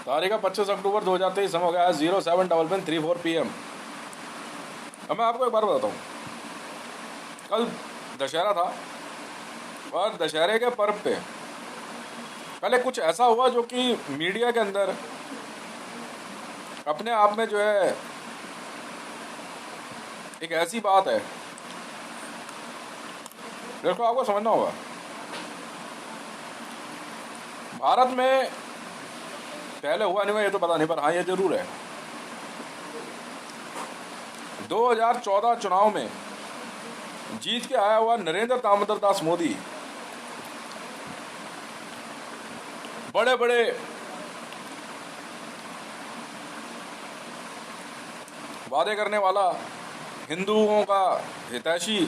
तारीख है 25 अक्टूबर 2023। समय हो गया है 07:34 PM। अब मैं आपको एक बार बताता हूँ। कल दशहरा था और दशहरे के पर्व पे पहले कुछ ऐसा हुआ जो कि मीडिया के अंदर अपने आप में जो है एक ऐसी बात है जिसको आपको समझना होगा। भारत में पहले हुआ नहीं हुआ ये तो पता नहीं, पर हाँ ये जरूर है 2014 चुनाव में जीत के आया हुआ नरेंद्र दामोदर दास मोदी बड़े बड़े वादे करने वाला, हिंदुओं का हितैषी,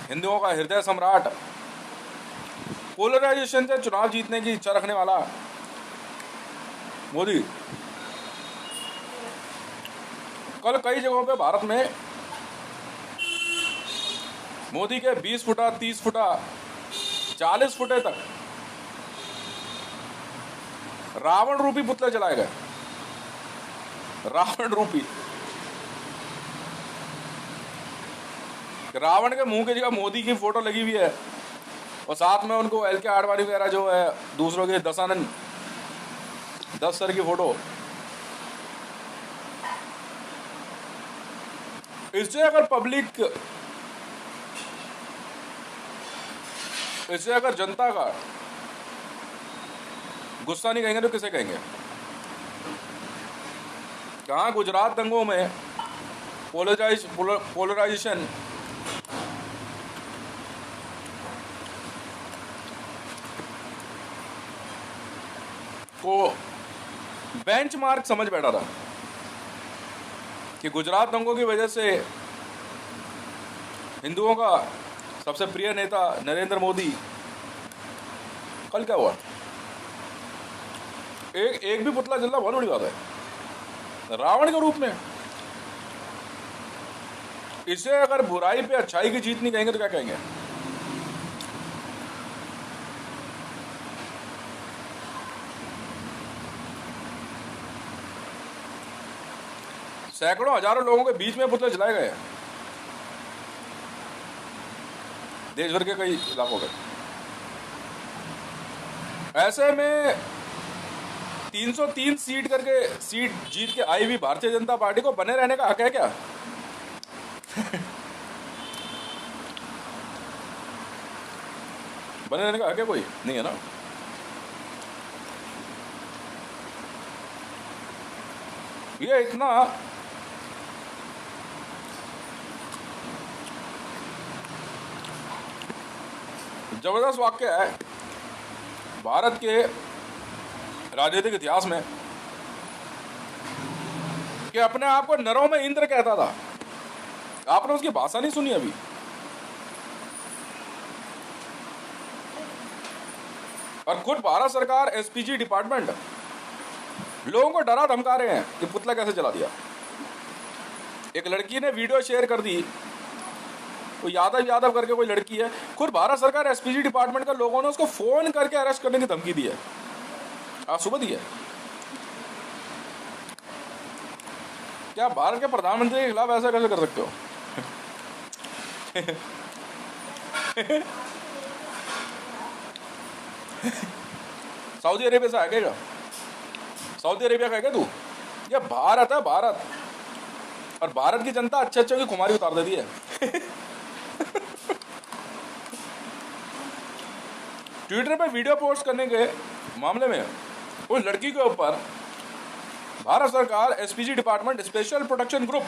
हिंदुओं का हृदय सम्राट, पोलराइजेशन से चुनाव जीतने की इच्छा रखने वाला मोदी कल कई जगहों पे भारत में मोदी के 20 फुटा, 30 फुटा, 40 फुटे तक रावण रूपी पुतले जलाए गए। रावण रूपी, रावण के मुंह की जगह मोदी की फोटो लगी हुई है और साथ में उनको LK आडवाणी वगैरह जो है दूसरों के 10 सर की फोटो। इससे अगर जनता का गुस्सा नहीं कहेंगे तो किसे कहेंगे? कहाँ गुजरात दंगों में पोलराइजेशन को बेंचमार्क समझ बैठा था कि गुजरात दंगों की वजह से हिंदुओं का सबसे प्रिय नेता नरेंद्र मोदी, कल क्या हुआ? एक भी पुतला जलना बहुत बड़ी बात है, रावण के रूप में। इसे अगर बुराई पे अच्छाई की जीत नहीं कहेंगे तो क्या कहेंगे? सैकड़ों हजारों लोगों के बीच में पुतले जलाए गए देश भर के कई इलाकों में। ऐसे में 303 सीट जीत के आई हुई भारतीय जनता पार्टी को बने रहने का हक है क्या? बने रहने का हक है कोई नहीं है ना। ये इतना जबरदस्त वाक्य है भारत के राजनीतिक इतिहास में कि अपने आप को नरों में इंद्र कहता था। आपने उसकी भाषा नहीं सुनी अभी। और खुद भारत सरकार, SPG डिपार्टमेंट लोगों को डरा धमका रहे हैं कि पुतला कैसे जला दिया। एक लड़की ने वीडियो शेयर कर दी, वो यादव करके कोई लड़की है। खुद भारत सरकार, SPG डिपार्टमेंट के लोगों ने उसको फोन करके अरेस्ट करने की धमकी दी है। आज सुबह दी है। क्या भारत के प्रधानमंत्री के खिलाफ ऐसा कैसे कर सकते हो? सऊदी अरेबिया से आ गया? सऊदी अरेबिया का है क्या तू? ये भारत है, भारत। और भारत की जनता अच्छे अच्छे की खुमारी उतार देती है। ट्विटर पे वीडियो पोस्ट करने के मामले में उस लड़की के ऊपर भारत सरकार, SPG department, special protection group,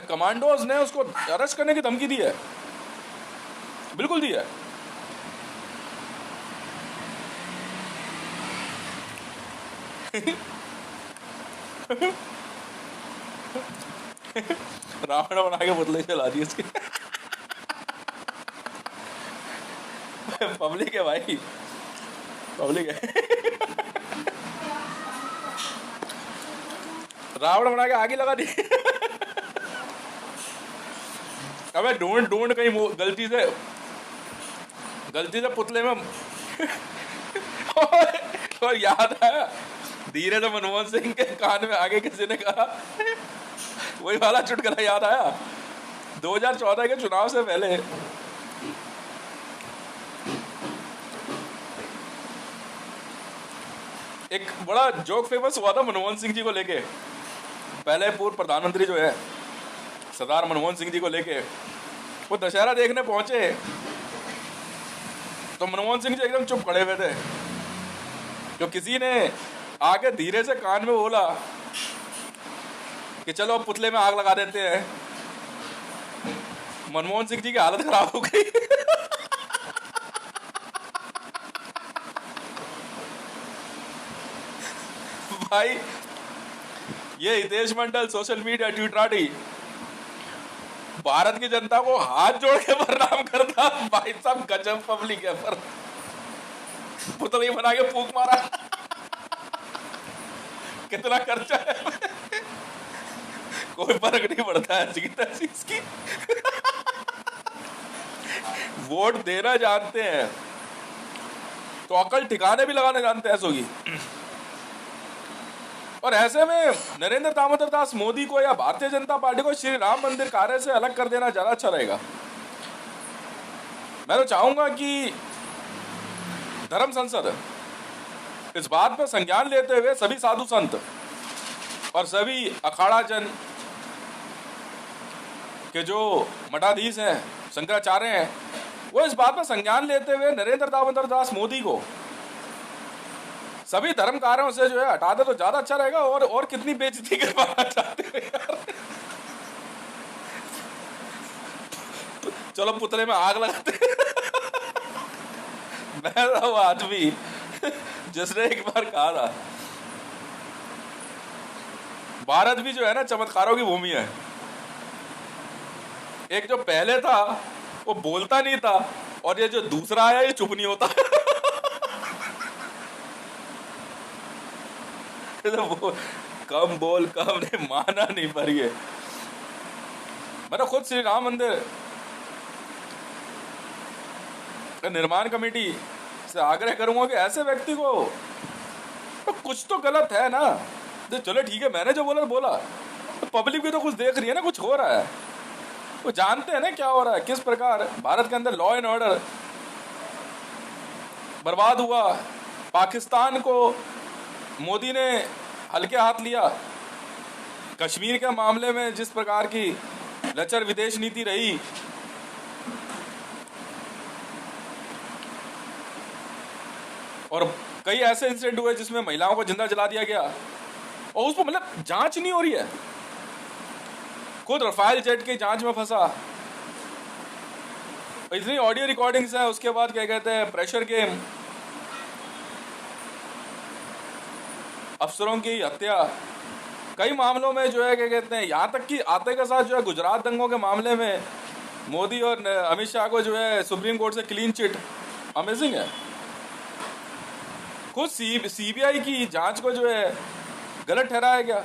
commandos ने उसको अरेस्ट करने की धमकी दी है। बिल्कुल दी है। रावण बना के पुतले चला दिए उसके। पब्लिक है भाई, पब्लिक है। रावण बना के आगे लगा दी। अबे ढूंढ ढूंढ कहीं गलती से पुतले में और याद आया धीरे से मनमोहन सिंह के कान में आगे किसी ने कहा, वही वाला चुटकुला याद आया 2014 के चुनाव से पहले। एक बड़ा जोक फेमस हुआ था मनमोहन सिंह जी को लेके। पहले पूर्व प्रधानमंत्री जो है सरदार मनमोहन सिंह जी को लेके वो दशहरा देखने पहुंचे तो मनमोहन सिंह जी एकदम चुप खड़े हुए थे। जो किसी ने आगे धीरे से कान में बोला कि चलो पुतले में आग लगा देते हैं, मनमोहन सिंह जी की हालत खराब हो गई। भाई ये हितेश मंडल सोशल मीडिया ट्विटराटी भारत की जनता को हाथ जोड़ के प्रणाम करता। भाई साहब गजब पब्लिक है, पर पुतले बना के फूंक मारा। कितना खर्चा है, कोई फर्क नहीं पड़ता है चीज की। वोट देना जानते हैं तो अकल ठिकाने भी लगाने जानते हैं सोगी। और ऐसे में नरेंद्र दामोदर दास मोदी को या भारतीय जनता पार्टी को श्री राम मंदिर कार्य से अलग कर देना ज्यादा अच्छा रहेगा। मैं तो चाहूंगा कि धर्म संसद इस बात पर संज्ञान लेते हुए सभी साधु संत और सभी अखाड़ा जन के जो मठाधीश हैं, शंकराचार्य हैं, वो इस बात पर संज्ञान लेते हुए नरेंद्र दामोदर दास मोदी को सभी धर्म कार्यों से जो है हटा दे तो ज्यादा अच्छा रहेगा। और कितनी बेइज्जती करवाना चाहते हो यार। चलो पुतले में आग लगाते। मैं वो आदमी जिसने एक बार कहा था भारत भी जो है ना चमत्कारों की भूमि है। एक जो पहले था वो बोलता नहीं था और ये जो दूसरा आया ये चुप नहीं होता। वो कम बोल कम नहीं, माना नहीं पर ये मैं खुद श्री राम मंदिर निर्माण कमेटी से आग्रह करूंगा कि ऐसे व्यक्ति को तो कुछ तो गलत है ना। तो चलो ठीक है, मैंने जो बोला तो पब्लिक भी तो कुछ देख रही है ना, कुछ हो रहा है, वो जानते हैं ना क्या हो रहा है, किस प्रकार भारत के अंदर लॉ एंड ऑर्डर बर्बाद हुआ। पाकिस्तान को मोदी ने हल्के हाथ लिया। कश्मीर के मामले में जिस प्रकार की लचर विदेश नीति रही, और कई ऐसे इंसिडेंट हुए जिसमें महिलाओं को जिंदा जला दिया गया और उसको मतलब जांच नहीं हो रही है। खुद रफाल जेट की जांच में फंसा, इतनी ऑडियो रिकॉर्डिंग्स है। उसके बाद क्या कहते हैं प्रेशर गेम, अफसरों की हत्या, कई मामलों में जो है क्या कहते हैं, यहाँ तक कि आते के साथ जो है गुजरात दंगों के मामले में मोदी और अमित शाह को जो है सुप्रीम कोर्ट से क्लीन चिट। अमेजिंग है। खुद सीबीआई की जांच को जो है गलत ठहराया गया।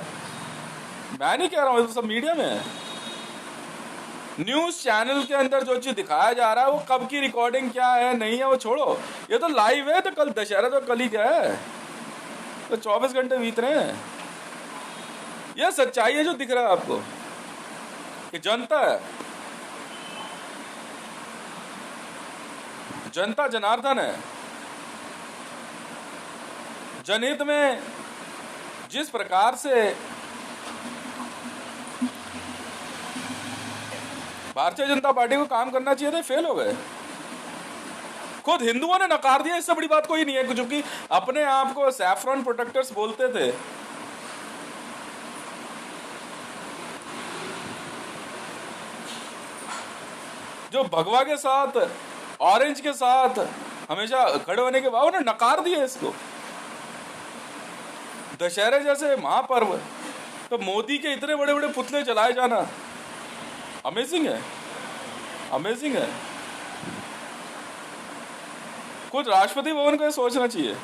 मैं नहीं कह रहा हूँ, तो सब मीडिया में है। न्यूज चैनल के अंदर जो चीज दिखाया जा रहा है वो कब की रिकॉर्डिंग क्या है नहीं है वो छोड़ो, ये तो लाइव है। तो कल दशहरा तो कल ही क्या है, तो 24 घंटे बीत रहे हैं। यह सच्चाई है जो दिख रहा है आपको कि जनता है, जनता जनार्दन है। जनहित में जिस प्रकार से भारतीय जनता पार्टी को काम करना चाहिए था, फेल हो गए। खुद हिंदुओं ने नकार दिया। इससे बड़ी बात कोई नहीं है, क्योंकि अपने आप को सैफ्रॉन प्रोटेक्टर्स बोलते थे। जो भगवा के साथ, ऑरेंज के साथ हमेशा खड़े होने के बाद उन्होंने नकार दिया इसको। दशहरे जैसे महापर्व तो मोदी के इतने बड़े बड़े पुतले जलाए जाना अमेजिंग है, अमेजिंग है। खुद राष्ट्रपति भवन को सोचना चाहिए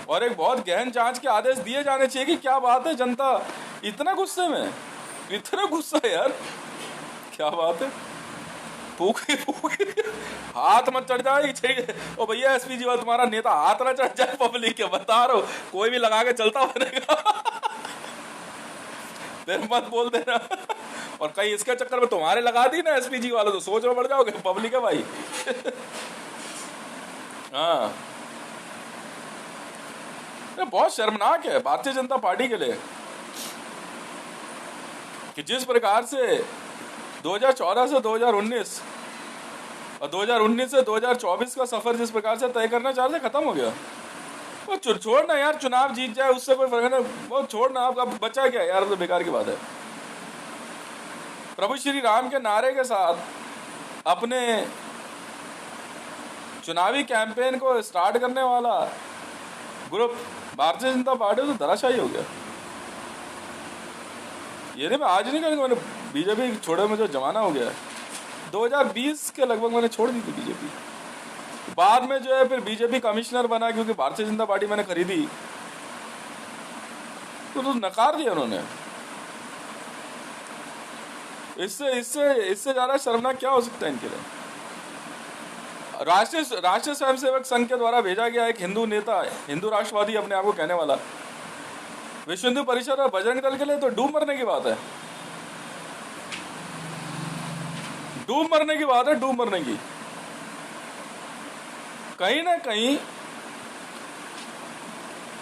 और एक बहुत गहन जांच के आदेश दिए जाने चाहिए कि क्या बात है, जनता इतना गुस्से में, इतना गुस्सा है यार। क्या बात है, फूके फूके, हाथ मत चढ़ जाए। ओ भैया एसपीजी वाला तुम्हारा नेता हाथ ना चढ़ जाए पब्लिक के, बता रहा हूं, कोई भी लगा के चलता बनेगा। फिर मत बोल देना। और कहीं इसके चक्कर में तुम्हारे लगा दी ना एसपीजी वालों, तो सोच में पड़ जाओगे, पब्लिक है भाई। हाँ, बहुत शर्मनाक है भारतीय जनता पार्टी के लिए कि जिस प्रकार से 2014 से 2019 और 2019 से 2024 का सफर जिस प्रकार से तय करना चाह रहे थे, खत्म हो गया। वो छोड़ना यार, चुनाव जीत जाए उससे कोई फर्क नहीं, वो छोड़ना, आपका बचा क्या यार, तो बेकार की बात है। प्रभु श्री राम के नारे के साथ अपने चुनावी कैंपेन को स्टार्ट करने वाला ग्रुप भारतीय जनता पार्टी तो धराशायी हो गया। ये नहीं, मैं आज नहीं करूँगा, मैंने बीजेपी छोड़े में जो जमाना हो गया, 2020 के लगभग मैंने छोड़ दी थी बीजेपी। बाद में जो है फिर बीजेपी कमिश्नर बना, क्योंकि भारतीय जनता पार्टी मैंने खरीदी, तो नकार दिया उन्होंने। इससे इससे इससे ज्यादा शर्मनाक क्या हो सकता है इनके लिए। राष्ट्रीय स्वयंसेवक संघ के द्वारा भेजा गया एक हिंदू नेता, हिंदू राष्ट्रवादी अपने आप को कहने वाला, विश्व हिंदू परिषद और बजरंग दल के लिए तो डूब मरने की बात है, डूब मरने की बात है, डूब मरने की। कहीं ना कहीं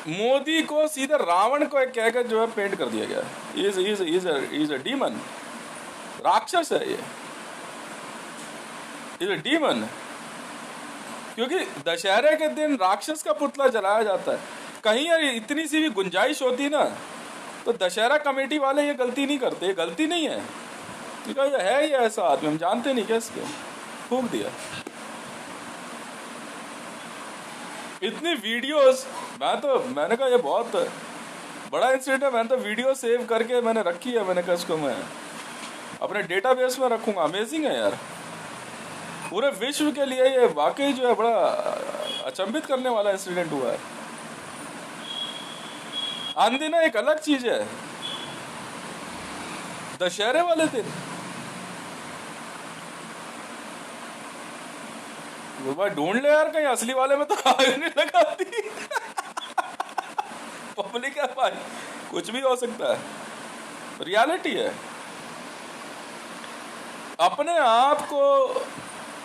मोदी को सीधे रावण को एक कहकर जो है पेंट कर दिया गया। इज अ डीमन, राक्षस है ये, इज अ डीमन। क्योंकि दशहरे के दिन राक्षस का पुतला जलाया जाता है। कहीं यार इतनी सी भी गुंजाइश होती ना, तो दशहरा कमेटी वाले ये गलती नहीं करते, ये गलती नहीं है, ये है ये ऐसा आदमी, हम जानते नहीं कैसे फूंक दिया। इतनी वीडियोस, मैंने कहा ये बहुत बड़ा इंसिडेंट है, मैंने तो वीडियो सेव करके मैंने रखी है, मैंने कहा इसको मैं अपने डेटाबेस में रखूंगा। अमेजिंग है यार, पूरे विश्व के लिए ये वाकई जो है बड़ा अचंभित करने वाला इंसिडेंट हुआ है। आंधी ना एक अलग चीज है, दशहरे वाले दिन वो भाई ढूंढ ले यार, कहीं असली वाले में तो आग नहीं लगाती। पब्लिक है भाई, कुछ भी हो सकता है, रियलिटी है। अपने आप को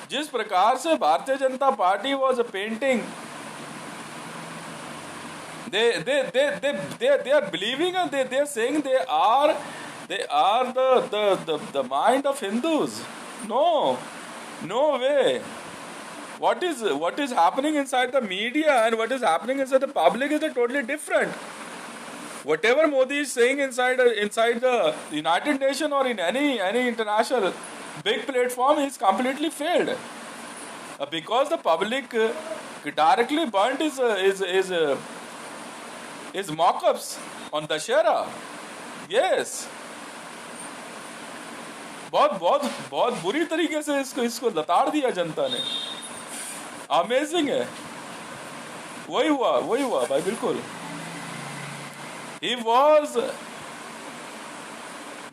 जिस प्रकार से Bharatiya Janata party was painting, they are believing and they are saying they are the mind of Hindus. No way. What is happening inside the media and what is happening inside the public is totally different. Whatever Modi is saying inside the United Nations or in any international big platform is completely failed, because the public directly burnt his mock-ups on Dashera. Yes, बहुत बुरी तरीके से इसको लताड़ दिया जनता ने। Amazing है, वही हुआ भाई, बिल्कुल। He was,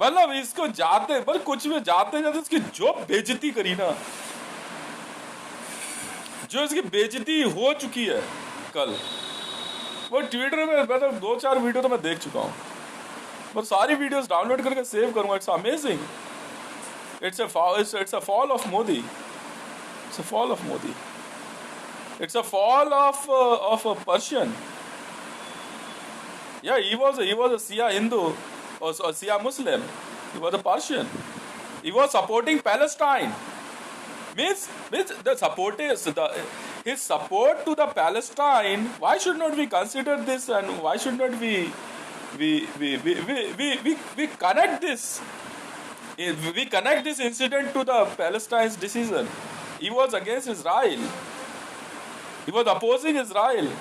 मतलब इसको जाते पर कुछ भी जाते इसकी जो बेइज्जती करी ना, जो इसकी बेइज्जती हो चुकी है कल, वो ट्विटर में मतलब 2-4 वीडियो तो मैं देख चुका हूँ, पर सारी वीडियोस डाउनलोड करके सेव करूंगा। It's amazing, it's a fall of Modi, it's a fall of Modi, it's a fall of a Persian. Yeah, he was a Shia Hindu or Shia Muslim. He was a Persian. He was supporting Palestine. Means the support is his support to the Palestine. Why should not we consider this, and why should not we connect this? We connect this incident to the Palestine's decision. He was against Israel. He was opposing Israel.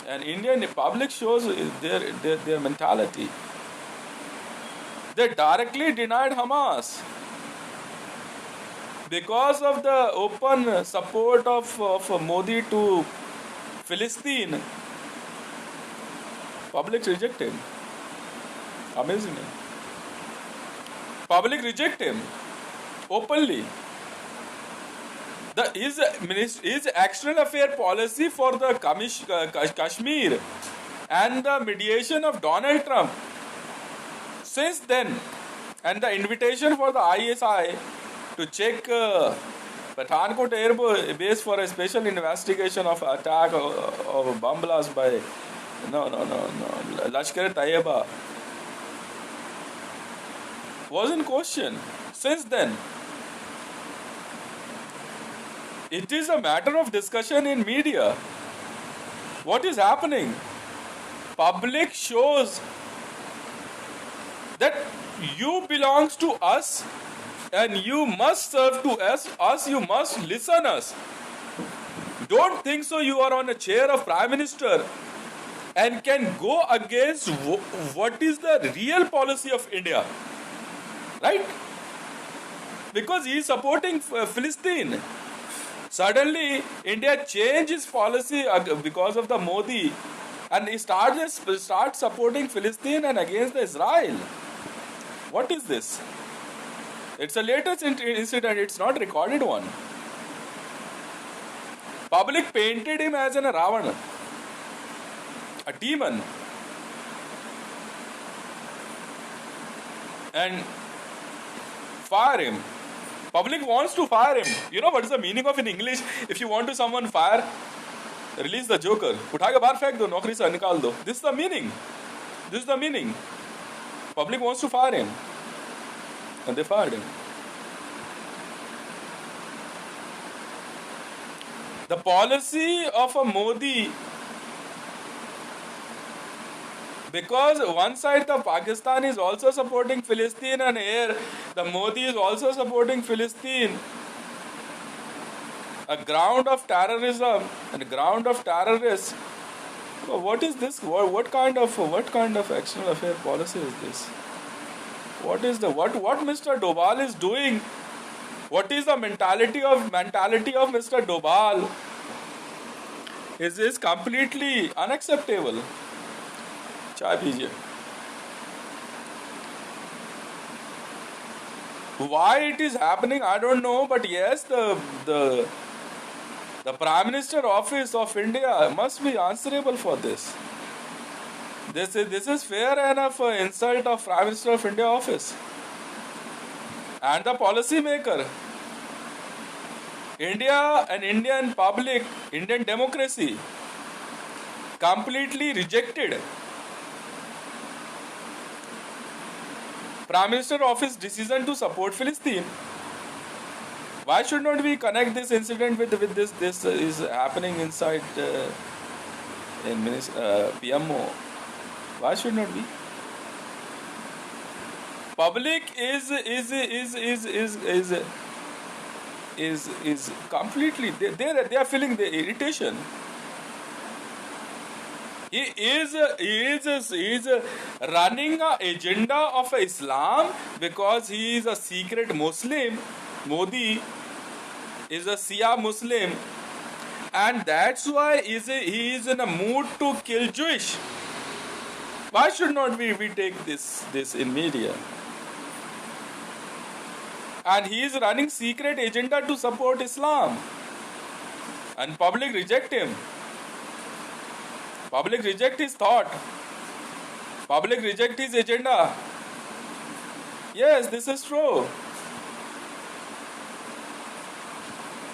And Indian public shows their mentality. They directly denied Hamas because of the open support of Modi to Palestine. Public reject him. Amazing. Public reject him. openly. His external affair policy for the Kashmir and the mediation of Donald Trump since then, and the invitation for the ISI to check Pathankot Air Base for a special investigation of attack of bomb blast by Lashkar-e-Taiba was in question. Since then, it is a matter of discussion in media. What is happening? Public shows that you belongs to us and you must serve to us, you must listen us. Don't think so you are on a chair of Prime Minister and can go against what is the real policy of India. Right? Because he is supporting Palestine. Suddenly, India changed its policy because of the Modi, and he starts supporting Palestine and against the Israel. What is this? It's a latest incident. It's not recorded one. Public painted him as a Ravana, a demon, and fire him. Public wants to fire him. You know what is the meaning of in English? If you want to someone fire, release the joker. उठा के बाहर फेंक दो, नौकरी से निकाल दो. This is the meaning. This is the meaning. Public wants to fire him, and they fired him. The policy of a Modi, because one side the Pakistan is also supporting Palestine and here the Modi is also supporting Palestine, a ground of terrorism and a ground of terrorists. So what is this? What kind of external affair policy is this? What Mr. Doval is doing? What is the mentality of Mr. Doval? Is completely unacceptable. Chai pijiye. Why it is happening, I don't know, but yes, the Prime Minister Office of India must be answerable for this. This is fair enough insult of Prime Minister of India office and the policy maker. India and Indian public, Indian democracy completely rejected Prime Minister Office decision to support Palestine. Why should not we connect this incident with this? This is happening inside in PMO. Why should not we? Public is completely they are feeling the irritation. He is running an agenda of Islam because he is a secret Muslim. Modi is a Shia Muslim, and that's why he is in a mood to kill Jewish. Why should not we take this in media? And he is running secret agenda to support Islam, and public reject him. Public reject his thought. Public reject his agenda. Yes, this is true.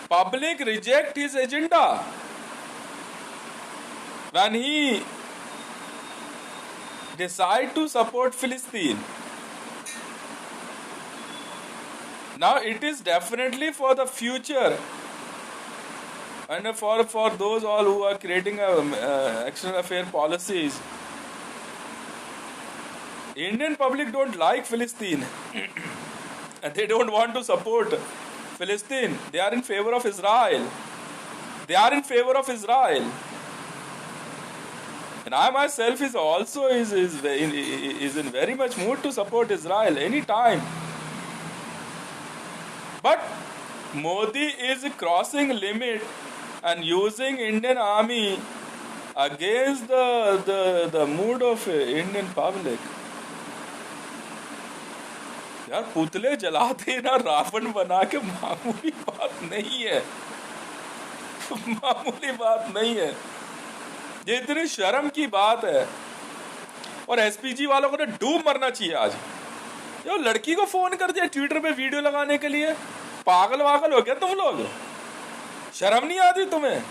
Public reject his agenda when he decide to support Palestine. Now it is definitely for the future and for those all who are creating external affair policies. Indian public don't like Palestine and they don't want to support Palestine. They are in favor of Israel. They are in favor of Israel. And I myself is also is in very much mood to support Israel anytime. But Modi is crossing limit and using Indian army against the mood of Indian public. यार पुतले जला देना रावण बना के मामूली बात नहीं है, मामूली बात नहीं है, ये इतनी शर्म की बात है। और एसपीजी वालों को तो डूब मरना चाहिए आज। यो लड़की को फोन कर दिया ट्विटर पे वीडियो लगाने के लिए, पागल वागल हो गया तुम लोग, शर्म नहीं आती तुम्हें?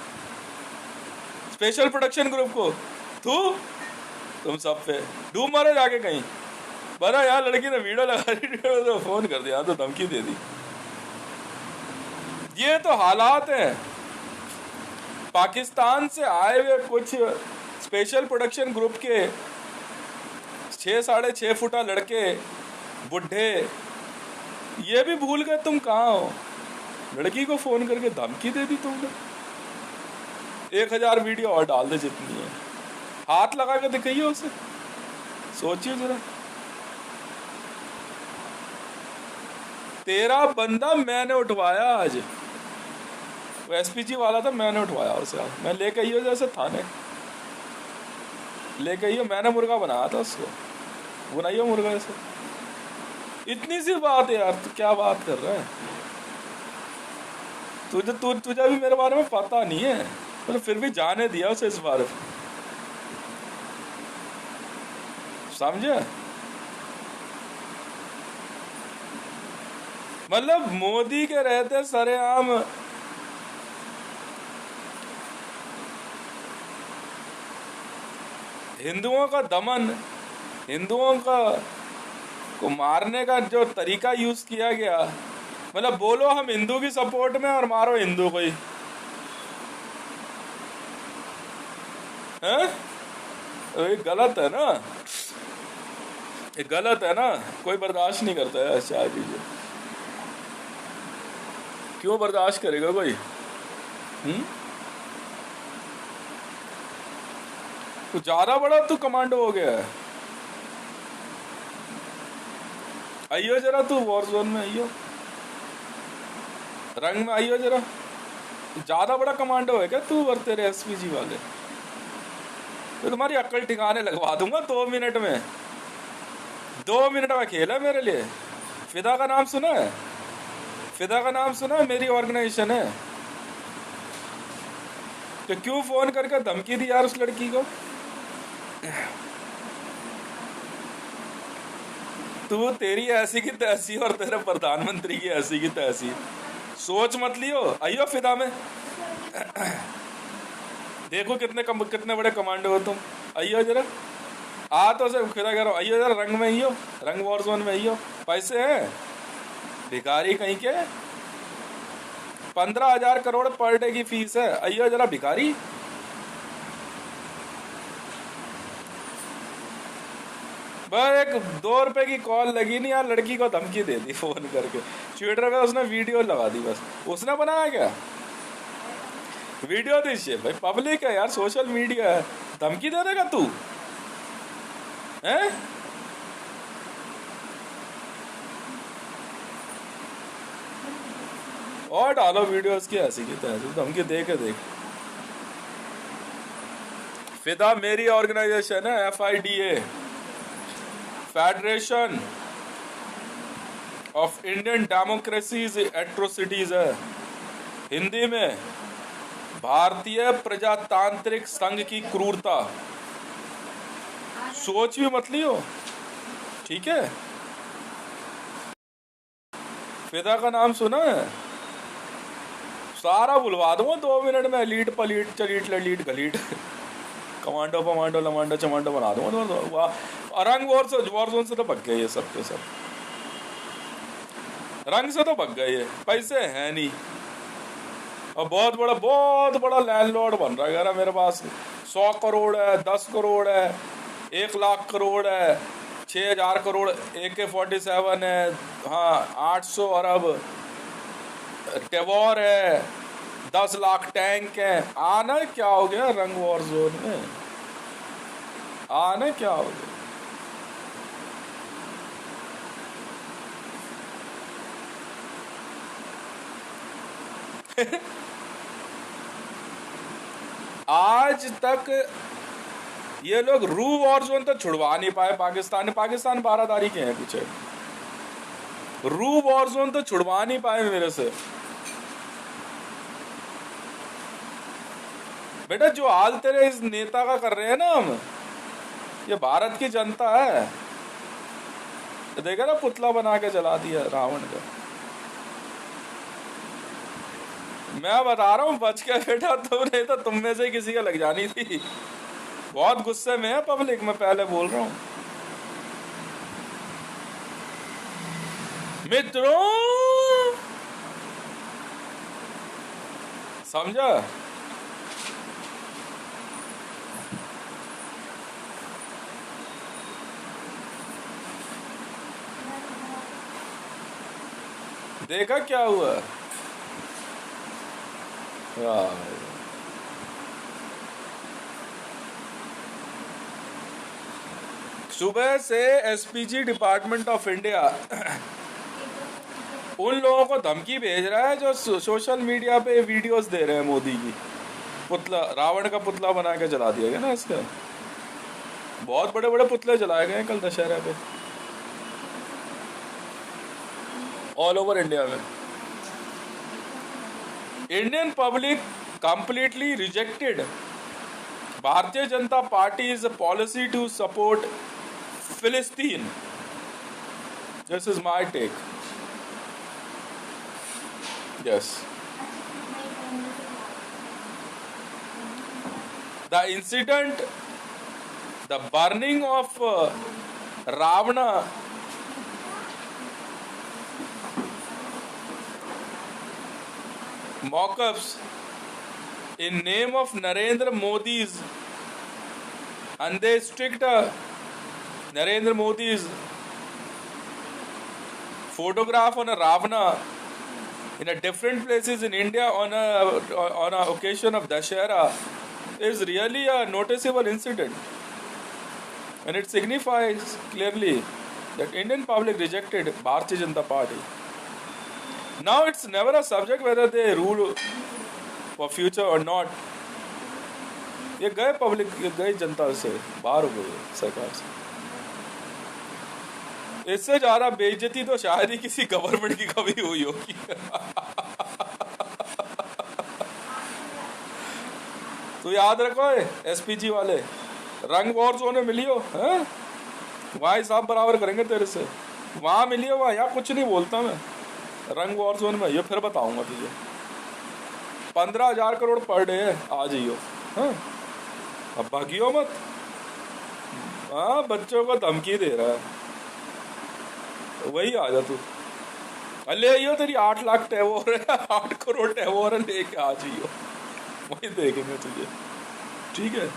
स्पेशल प्रोडक्शन ग्रुप को तुम सब पे डूब मारो जाके कहीं। बड़ा यार लड़की ने वीडियो लगा दी तो फोन कर दिया तो धमकी दे दी। ये तो हालात हैं। पाकिस्तान से आए हुए कुछ स्पेशल प्रोडक्शन ग्रुप के 6-6.5 फुटा लड़के बुढ़े ये भी भूल गए तुम कहाँ हो। लड़की को फोन करके धमकी दे दी तुमने। 1000 वीडियो और डाल दे जितनी है, हाथ लगा के दिखाइए उसे, सोचिए जरा। तेरा बंदा मैंने उठवाया आज, वो एसपीजी वाला था, मैंने उठवाया उसे। मैं लेके आई हूँ जैसे थाने लेके आई हूँ, मैंने मुर्गा बनाया था उसको, बनाइयो मुर्गा ऐसे। इतनी सी बात है यार, तू क्या बात कर रहा है? तुझे भी मेरे बारे में पता नहीं है, तो फिर भी जाने दिया उसे इस बारे में, समझे? मतलब मोदी के रहते सरेआम हिंदुओं का दमन, हिंदुओं का को मारने का जो तरीका यूज किया गया, मतलब बोलो हम हिंदू की सपोर्ट में और मारो हिंदू को ही, हैं? ये गलत है ना, ये गलत है ना, कोई बर्दाश्त नहीं करता है ऐसा चीजें। क्यों बर्दाश्त करेगा कोई? तू ज्यादा बड़ा तू कमांडो हो गया है। आइयो जरा, तू वॉर जोन में आइयो, रंग में आइयो जरा। ज्यादा बड़ा कमांडो है क्या तू और तेरे एसपीजी वाले? तो तुम्हारी अक्ल ठिकाने लगवा दूंगा 2 मिनट में। 2 मिनट का खेल है मेरे लिए। फिदा का नाम सुना है? फिदा का नाम सुना है? मेरी ऑर्गेनाइजेशन है। तो क्यों फोन करके धमकी दी यार उस लड़की को? तू तेरी ऐसी की तैसी और तेरे प्रधानमंत्री की ऐसी की तैसी, सोच मत लियो। आइयो फिदा में, देखो कितने बड़े कमांडो हो तुम। आइयो जरा, आ तो से फिदा करो। आइयो जरा, रंग में आइयो, रंग वॉर जोन में आइयो। पैसे हैं भिखारी कहीं के, 15,000 करोड़ पर डे की फीस है। आइयो जरा भिखारी। बस एक 2 रुपए की कॉल लगी नहीं यार, लड़की को धमकी दे दी फोन करके। ट्विटर पे उसने वीडियो लगा दी, बस उसने बनाया क्या वीडियो? दीजिए भाई, पब्लिक है यार, सोशल मीडिया है, धमकी दे देगा तू हैं? और डालो वीडियो उसकी ऐसी की तैसी, धमकी दे के देख। फिदा मेरी ऑर्गेनाइजेशन है, FIDA, federation of Indian democracies atrocities है, हिंदी में भारतीय प्रजातांत्रिक संघ की क्रूरता। सोच भी मत लियो, ठीक है? फिदा का नाम सुना है? सारा बुलवा दूंगा 2 मिनट में, लीड पलीट चलीट ललीट गलीट, कमांडो पमांडो लमांडो चमांडो बना दूंगा। रंग वॉर जोन से तो भग गए ये सब के सब, रंग से तो भग गए ये, पैसे हैं नहीं। और बहुत बड़ा लैंडलॉर्ड बन रहा है यार मेरे पास। 100 करोड़ है, 10 करोड़ है, 1 लाख करोड़ है, 6,000 करोड़ AK-47 है, हाँ 800 अरब टेवोर है, 10 लाख टैंक है। आना क्या हो गया रंग वॉर जोन में? आना क्या हो गया? आज तक ये लोग रू वॉर जोन तो छुड़वा नहीं पाए पाकिस्तान 12 तारीख हैं कुछ है। रू वॉरजोन तो छुड़वा नहीं पाए मेरे से। बेटा जो हाल तेरे इस नेता का कर रहे हैं ना हम, ये भारत की जनता है। देखा ना, पुतला बना के जला दिया रावण का। मैं बता रहा हूँ बच के बेटा, तुम नहीं तो तुम में से किसी का लग जानी थी। बहुत गुस्से में है पब्लिक, मैं पहले बोल रहा हूँ। मित्रों समझा? देखा क्या हुआ? सुबह से एसपीजी डिपार्टमेंट ऑफ इंडिया उन लोगों को धमकी भेज रहा है जो सोशल मीडिया पे वीडियोस दे रहे हैं मोदी की। पुतला, रावण का पुतला बना के जला दिया गया ना इसका। बहुत बड़े बड़े पुतले जलाए गए कल दशहरा पे ऑल ओवर इंडिया में। Indian public completely rejected Bharatiya Janata पार्टी's policy to support Philistine. This is my take. Yes. The incident, the burning of Ravana mock-ups in name of Narendra Modi's, and they strict Narendra Modi's photograph on a Ravana in a different places in India on a occasion of Dashera is really a noticeable incident, and it signifies clearly that Indian public rejected Bharatiya Janata Party. Now it's never a subject whether they rule for future or not. ये गए public, ये गए जनता से बाहर हो गई सरकार से। इससे ज्यादा बेइज्जती तो शायद ही किसी गवर्नमेंट की कभी हुई होगी। तो याद रखो एसपीजी वाले, रंग वॉर जोन में मिलियो है, वहां हिसाब बराबर करेंगे तेरे से। वहां मिलियो, वहां यहाँ कुछ नहीं बोलता मैं। रंग वॉर जोन में ये फिर बताऊंगा तुझे। 15,000 करोड़ पर डे है, आ जाइयो। हाँ अब भागियो मत। हाँ बच्चों को धमकी दे रहा है, वही आ जा तू। ले आइयो, तेरी 8 लाख टैवोर है, 8 करोड़ टैवोर लेके आ जाइयो, वही देखेंगे तुझे। ठीक है।